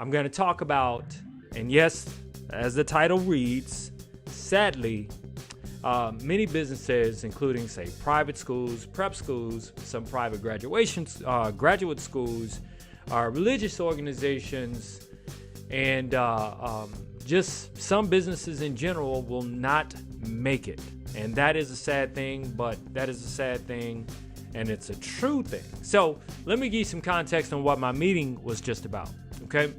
I'm going to talk about, and yes, as the title reads, sadly, many businesses, including, say, private schools, prep schools, some private graduate schools, religious organizations, and just some businesses in general will not make it. And that is a sad thing, but that is a sad thing, and it's a true thing. So let me give you some context on what my meeting was just about, okay?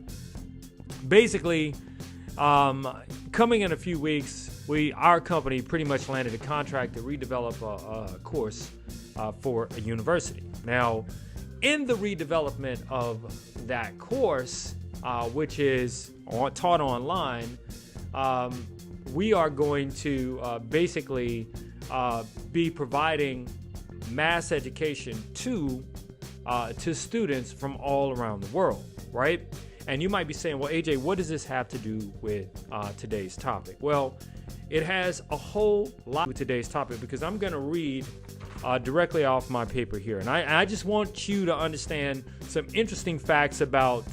Basically, coming in a few weeks, our company pretty much landed a contract to redevelop a course for a university. Now, in the redevelopment of that course, which is taught online, we are going to basically be providing mass education to students from all around the world, right? And you might be saying, well, AJ, what does this have to do with today's topic? Well, it has a whole lot with today's topic because I'm going to read directly off my paper here. And I just want you to understand some interesting facts about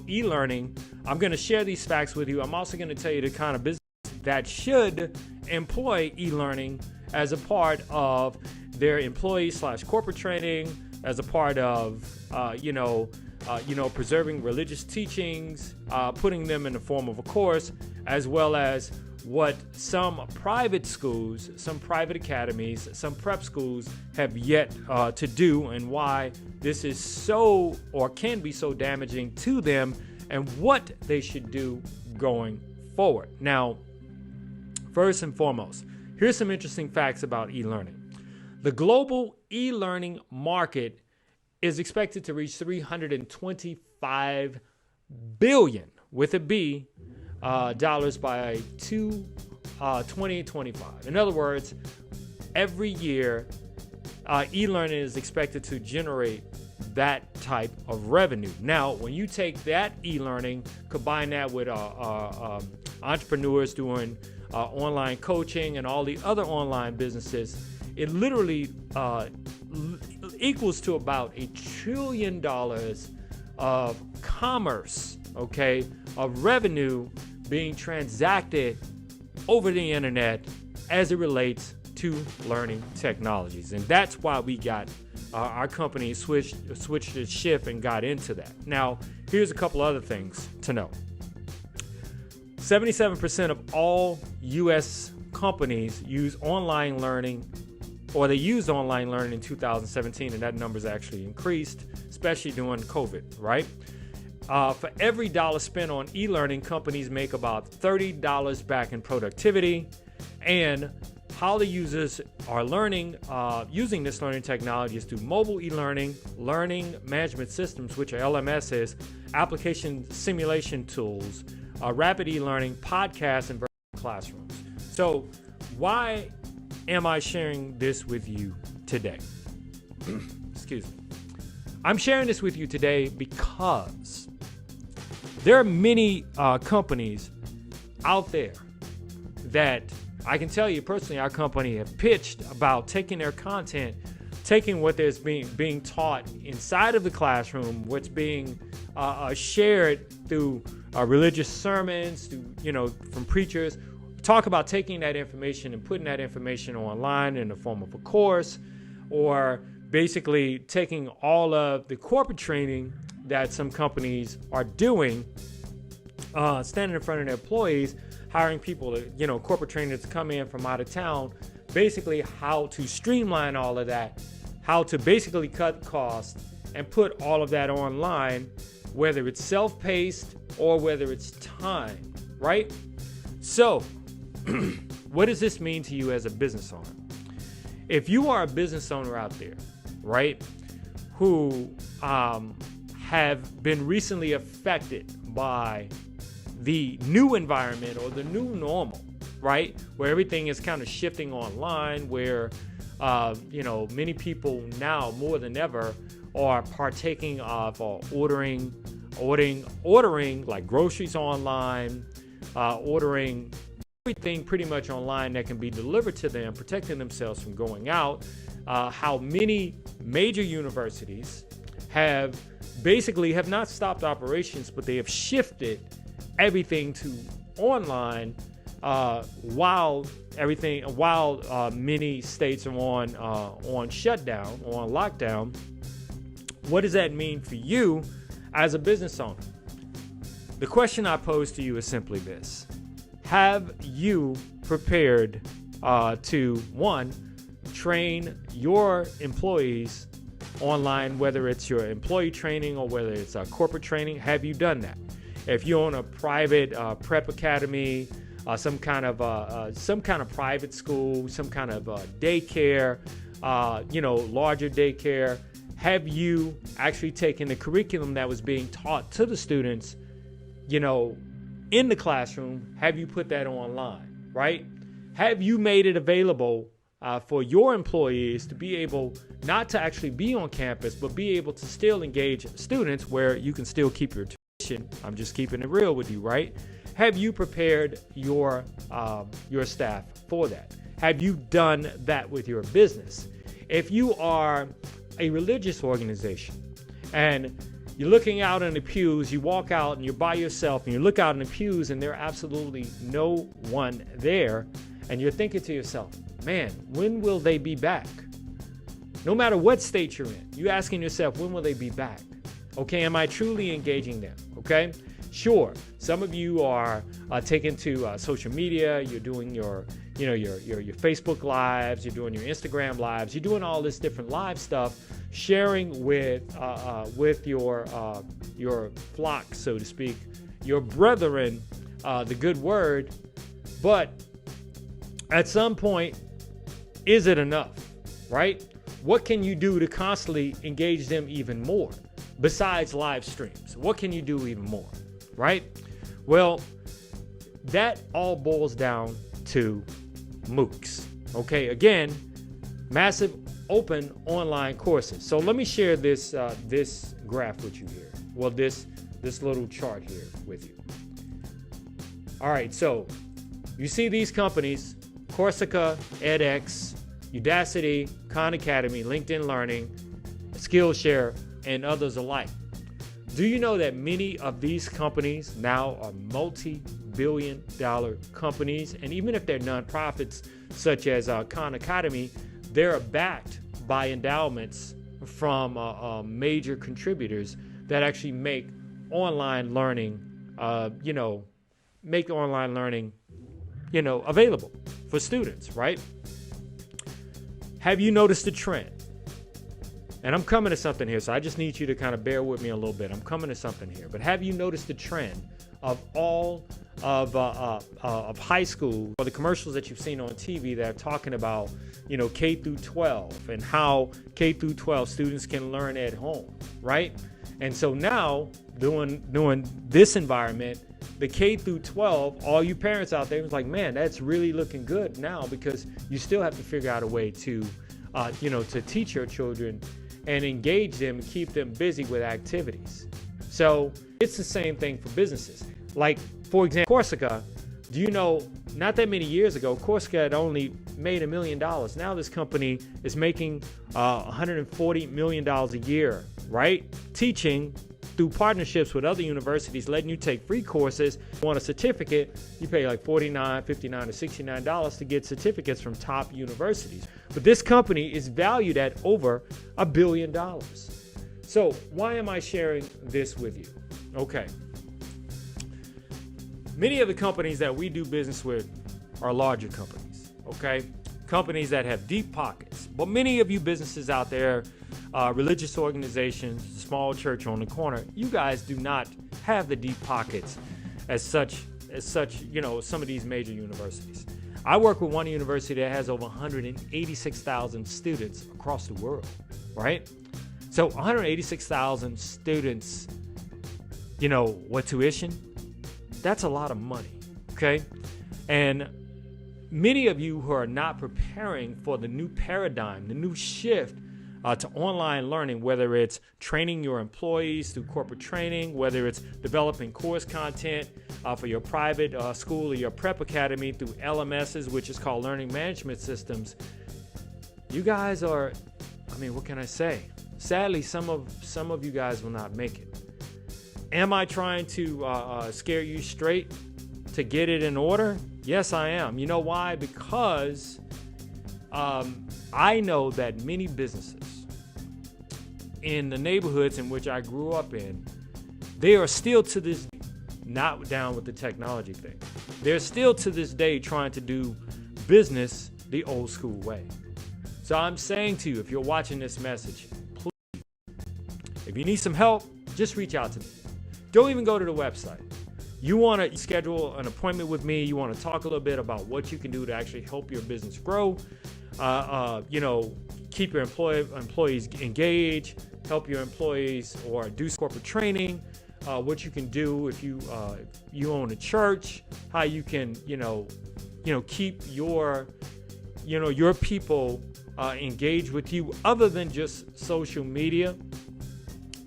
e-learning. I'm going to share these facts with you. I'm also going to tell you the kind of business that should employ e-learning as a part of their employee/corporate training, as a part of, preserving religious teachings, putting them in the form of a course, as well as what some private schools, some private academies, some prep schools have yet to do, and why this is so, or can be so, damaging to them, and what they should do going forward. Now, first and foremost, here's some interesting facts about e-learning. The global e-learning market is expected to reach $325 billion with a B dollars by 2025. In other words, every year, e-learning is expected to generate that type of revenue. Now, when you take that e-learning, combine that with entrepreneurs doing online coaching and all the other online businesses, it literally equals to about $1 trillion of commerce, okay, of revenue being transacted over the internet as it relates to learning technologies. And that's why we got our company switched its shift and got into that. Now, here's a couple other things to know. 77% of all U.S. companies use online learning, or they used online learning in 2017, and that number's actually increased, especially during COVID, right? For every dollar spent on e-learning, companies make about $30 back in productivity. And how the users are learning, using this learning technology is through mobile e-learning, learning management systems, which are LMSs, application simulation tools, rapid e-learning, podcasts, and virtual classrooms. So why am I sharing this with you today? Excuse me. I'm sharing this with you today because there are many companies out there that I can tell you personally, our company have pitched about taking their content, taking what is being taught inside of the classroom, what's being shared through religious sermons, from preachers. Talk about taking that information and putting that information online in the form of a course, or basically taking all of the corporate training that some companies are doing, standing in front of their employees, hiring people to, corporate trainers to come in from out of town, basically how to streamline all of that, how to basically cut costs and put all of that online, whether it's self-paced or whether it's time, right? So, what does this mean to you as a business owner? If you are a business owner out there, right, who have been recently affected by the new environment or the new normal, right, where everything is kind of shifting online, where many people now more than ever are partaking of ordering like groceries online, ordering everything pretty much online that can be delivered to them, protecting themselves from going out. How many major universities have not stopped operations, but they have shifted everything to online while many states are on shutdown, on lockdown. What does that mean for you as a business owner? The question I pose to you is simply this: have you prepared to, one, train your employees online, whether it's your employee training or whether it's corporate training? Have you done that? If you own a private prep academy, some kind of private school, some kind of daycare, larger daycare, have you actually taken the curriculum that was being taught to the students, in the classroom? Have you put that online, right? Have you made it available for your employees to be able not to actually be on campus, but be able to still engage students where you can still keep your tuition? I'm just keeping it real with you, right? Have you prepared your staff for that? Have you done that with your business? If you are a religious organization and you're looking out in the pews, you walk out and you're by yourself and you look out in the pews and there are absolutely no one there, and you're thinking to yourself, man, when will they be back? No matter what state you're in, you're asking yourself, when will they be back? Okay, am I truly engaging them? Okay, sure. Some of you are taking to social media. You're doing your Facebook lives. You're doing your Instagram lives. You're doing all this different live stuff, sharing with your flock, so to speak, your brethren, the good word. But at some point, is it enough, right? What can you do to constantly engage them even more besides live streams? What can you do even more, right? Well, that all boils down to MOOCs. Okay, again, massive open online courses. So let me share this graph with you here. Well, this little chart here with you. All right, so you see these companies: Coursera, edX, Udacity, Khan Academy, LinkedIn Learning, Skillshare, and others alike. Do you know that many of these companies now are multi-billion-dollar companies? And even if they're nonprofits, such as Khan Academy, they're backed by endowments from major contributors that actually make online learning, available for students, right? Have you noticed the trend? And I'm coming to something here, so I just need you to kind of bear with me a little bit. I'm coming to something here. But have you noticed the trend of all of high school, or the commercials that you've seen on TV that are talking about, K through 12 and how K through 12 students can learn at home, right? And so now, doing this environment, the K through 12, all you parents out there was like, man, that's really looking good now, because you still have to figure out a way to teach your children and engage them and keep them busy with activities. So it's the same thing for businesses. Like, for example, Coursera, do you know, not that many years ago, Coursera had only made $1 million. Now this company is making $140 million a year, right? Teaching through partnerships with other universities, letting you take free courses. If you want a certificate, you pay like $49, $59, or $69 to get certificates from top universities. But this company is valued at over $1 billion. So why am I sharing this with you? Okay. Many of the companies that we do business with are larger companies, okay? Companies that have deep pockets. But many of you businesses out there, religious organizations, small church on the corner, you guys do not have the deep pockets as such, some of these major universities. I work with one university that has over 186,000 students across the world, right? So 186,000 students, what tuition? That's a lot of money, okay? And many of you who are not preparing for the new paradigm, the new shift to online learning, whether it's training your employees through corporate training, whether it's developing course content for your private school or your prep academy through LMSs, which is called learning management systems, you guys are, what can I say? Sadly, some of you guys will not make it. Am I trying to scare you straight to get it in order? Yes, I am. You know why? Because I know that many businesses in the neighborhoods in which I grew up in, they are still to this day not down with the technology thing. They're still to this day trying to do business the old school way. So I'm saying to you, if you're watching this message, please, if you need some help, just reach out to me. Don't even go to the website. You want to schedule an appointment with me. You want to talk a little bit about what you can do to actually help your business grow. Keep your employees engaged, help your employees, or do corporate training. What you can do if you own a church, how you can keep your people engaged with you other than just social media.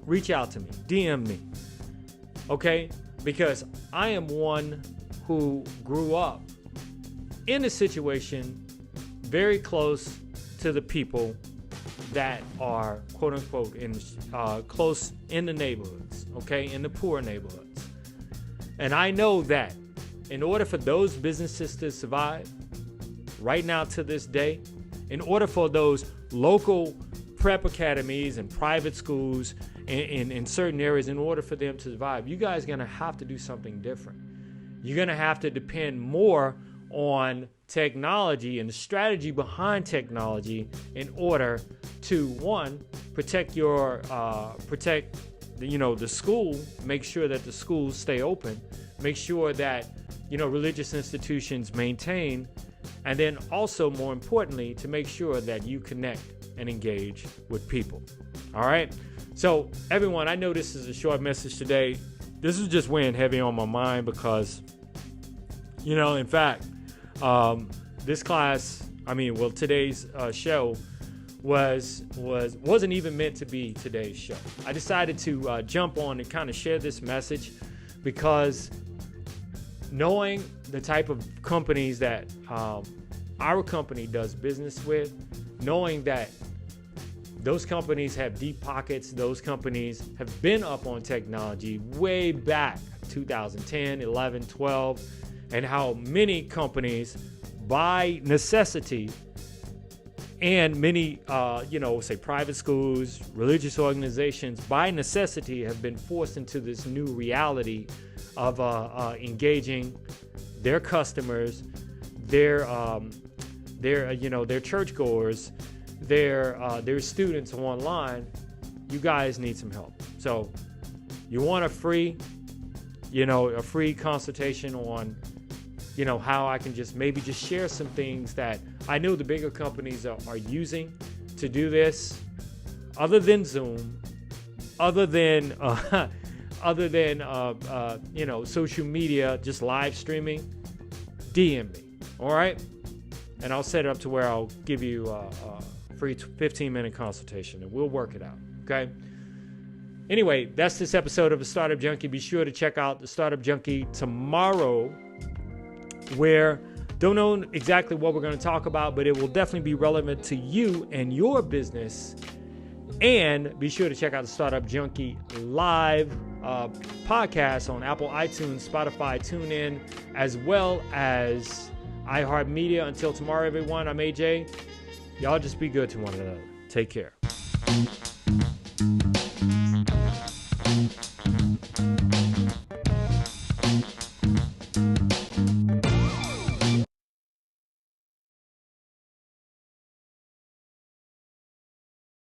Reach out to me, DM me, okay? Because I am one who grew up in a situation very close to the people that are quote unquote close in the neighborhoods, okay, in the poor neighborhoods. And I know that in order for those businesses to survive right now to this day, in order for those local prep academies and private schools in certain areas, in order for them to survive, you guys are going to have to do something different. You're going to have to depend more on technology and the strategy behind technology in order to, one, protect the school, make sure that the schools stay open, make sure that religious institutions maintain, and then also, more importantly, to make sure that you connect and engage with people. All right. So everyone, I know this is a short message today. This is just weighing heavy on my mind because, in fact, this class, today's show wasn't even meant to be today's show. I decided to jump on and kind of share this message because knowing the type of companies that our company does business with, knowing that those companies have deep pockets, those companies have been up on technology way back 2010, 11, 12, and how many companies by necessity and many, say private schools, religious organizations by necessity have been forced into this new reality of engaging their customers, their churchgoers, their students online. You guys need some help. So you want a free consultation on, how I can just share some things that I know the bigger companies are using to do this, other than Zoom, other than social media, just live streaming. DM me, all right? And I'll set it up to where I'll give you a free 15-minute consultation, and we'll work it out, okay? Anyway, that's this episode of the Startup Junkie. Be sure to check out the Startup Junkie tomorrow, where don't know exactly what we're going to talk about, but it will definitely be relevant to you and your business. And be sure to check out the Startup Junkie live podcast on Apple, iTunes, Spotify, TuneIn, as well as iHeart Media. Until tomorrow, everyone, I'm AJ. Y'all just be good to one another. Take care.